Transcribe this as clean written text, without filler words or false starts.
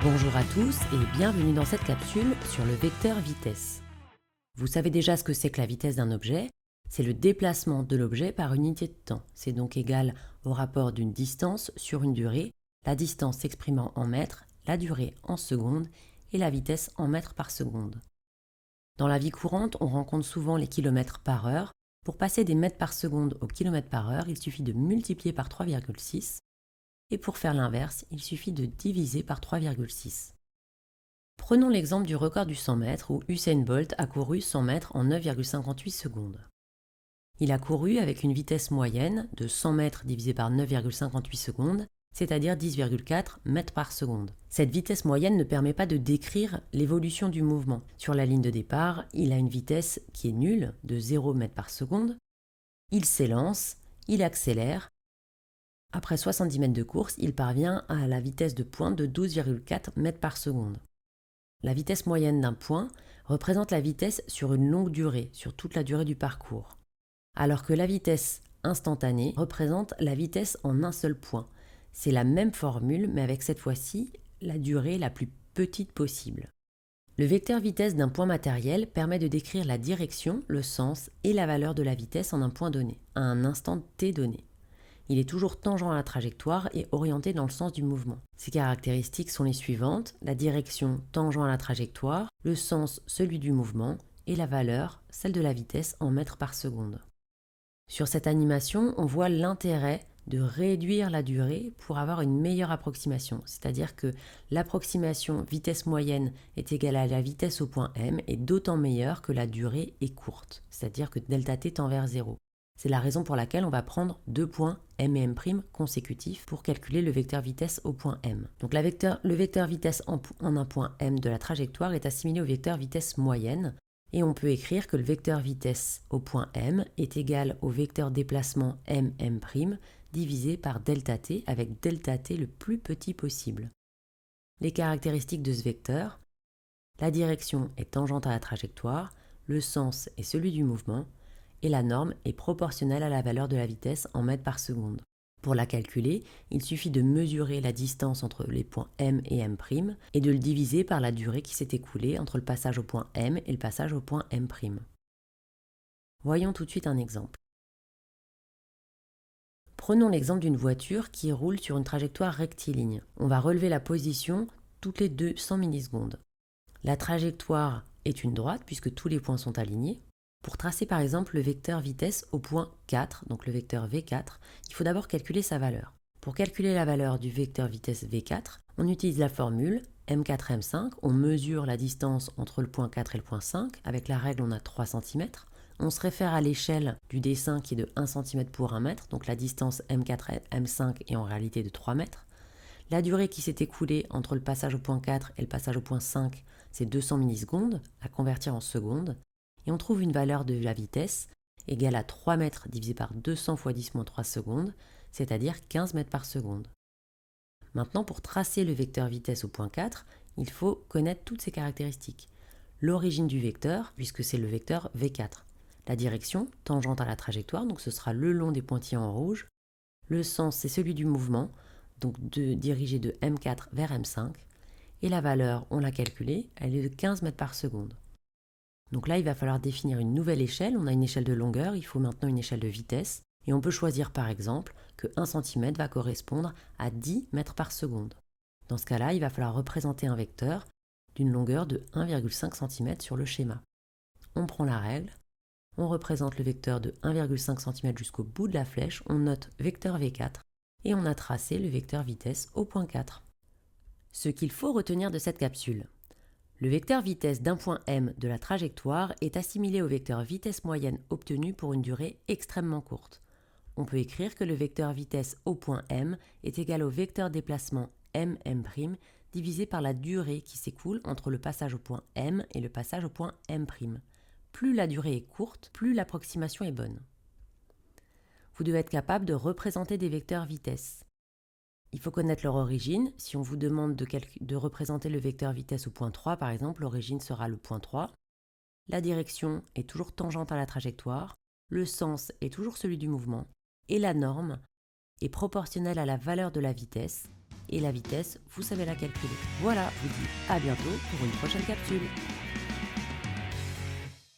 Bonjour à tous et bienvenue dans cette capsule sur le vecteur vitesse. Vous savez déjà ce que c'est que la vitesse d'un objet? C'est le déplacement de l'objet par unité de temps. C'est donc égal au rapport d'une distance sur une durée, la distance s'exprimant en mètres, la durée en secondes et la vitesse en mètres par seconde. Dans la vie courante, on rencontre souvent les kilomètres par heure. Pour passer des mètres par seconde au kilomètre par heure, il suffit de multiplier par 3,6. Et pour faire l'inverse, il suffit de diviser par 3,6. Prenons l'exemple du record du 100 mètres où Usain Bolt a couru 100 mètres en 9,58 secondes. Il a couru avec une vitesse moyenne de 100 mètres divisé par 9,58 secondes, c'est-à-dire 10,4 mètres par seconde. Cette vitesse moyenne ne permet pas de décrire l'évolution du mouvement. Sur la ligne de départ, il a une vitesse qui est nulle, de 0 mètres par seconde. Il s'élance, il accélère. Après 70 mètres de course, il parvient à la vitesse de pointe de 12,4 mètres par seconde. La vitesse moyenne d'un point représente la vitesse sur une longue durée, sur toute la durée du parcours, alors que la vitesse instantanée représente la vitesse en un seul point. C'est la même formule, mais avec cette fois-ci la durée la plus petite possible. Le vecteur vitesse d'un point matériel permet de décrire la direction, le sens et la valeur de la vitesse en un point donné, à un instant t donné. Il est toujours tangent à la trajectoire et orienté dans le sens du mouvement. Ses caractéristiques sont les suivantes: la direction tangent à la trajectoire, le sens celui du mouvement et la valeur celle de la vitesse en mètres par seconde. Sur cette animation, on voit l'intérêt de réduire la durée pour avoir une meilleure approximation, c'est-à-dire que l'approximation vitesse moyenne est égale à la vitesse au point M est d'autant meilleure que la durée est courte, c'est-à-dire que delta t tend vers 0. C'est la raison pour laquelle on va prendre deux points M et M' consécutifs pour calculer le vecteur vitesse au point M. Donc le vecteur vitesse en un point M de la trajectoire est assimilé au vecteur vitesse moyenne, et on peut écrire que le vecteur vitesse au point M est égal au vecteur déplacement M' divisé par delta t, avec delta t le plus petit possible. Les caractéristiques de ce vecteur: la direction est tangente à la trajectoire, le sens est celui du mouvement, et la norme est proportionnelle à la valeur de la vitesse en mètres par seconde. Pour la calculer, il suffit de mesurer la distance entre les points M et M' et de le diviser par la durée qui s'est écoulée entre le passage au point M et le passage au point M'. Voyons tout de suite un exemple. Prenons l'exemple d'une voiture qui roule sur une trajectoire rectiligne. On va relever la position toutes les 200 millisecondes. La trajectoire est une droite puisque tous les points sont alignés. Pour tracer par exemple le vecteur vitesse au point 4, donc le vecteur V4, il faut d'abord calculer sa valeur. Pour calculer la valeur du vecteur vitesse V4, on utilise la formule M4 M5, on mesure la distance entre le point 4 et le point 5, avec la règle on a 3 cm. On se réfère à l'échelle du dessin qui est de 1 cm pour 1 mètre, donc la distance M4 M5 est en réalité de 3 mètres. La durée qui s'est écoulée entre le passage au point 4 et le passage au point 5, c'est 200 millisecondes, à convertir en secondes. Et on trouve une valeur de la vitesse égale à 3 mètres divisé par 200 fois 10 moins 3 secondes, c'est-à-dire 15 mètres par seconde. Maintenant, pour tracer le vecteur vitesse au point 4, il faut connaître toutes ses caractéristiques. L'origine du vecteur, puisque c'est le vecteur V4. La direction, tangente à la trajectoire, donc ce sera le long des pointillés en rouge. Le sens, c'est celui du mouvement, donc dirigé de M4 vers M5. Et la valeur, on l'a calculée, elle est de 15 mètres par seconde. Donc là, il va falloir définir une nouvelle échelle. On a une échelle de longueur, il faut maintenant une échelle de vitesse. Et on peut choisir par exemple que 1 cm va correspondre à 10 mètres par seconde. Dans ce cas-là, il va falloir représenter un vecteur d'une longueur de 1,5 cm sur le schéma. On prend la règle, on représente le vecteur de 1,5 cm jusqu'au bout de la flèche, on note vecteur V4 et on a tracé le vecteur vitesse au point 4. Ce qu'il faut retenir de cette capsule: le vecteur vitesse d'un point M de la trajectoire est assimilé au vecteur vitesse moyenne obtenu pour une durée extrêmement courte. On peut écrire que le vecteur vitesse au point M est égal au vecteur déplacement M' divisé par la durée qui s'écoule entre le passage au point M et le passage au point M'. Plus la durée est courte, plus l'approximation est bonne. Vous devez être capable de représenter des vecteurs vitesse. Il faut connaître leur origine. Si on vous demande de représenter le vecteur vitesse au point 3, par exemple, l'origine sera le point 3. La direction est toujours tangente à la trajectoire. Le sens est toujours celui du mouvement. Et la norme est proportionnelle à la valeur de la vitesse. et la vitesse, vous savez la calculer. Voilà, je vous dis à bientôt pour une prochaine capsule.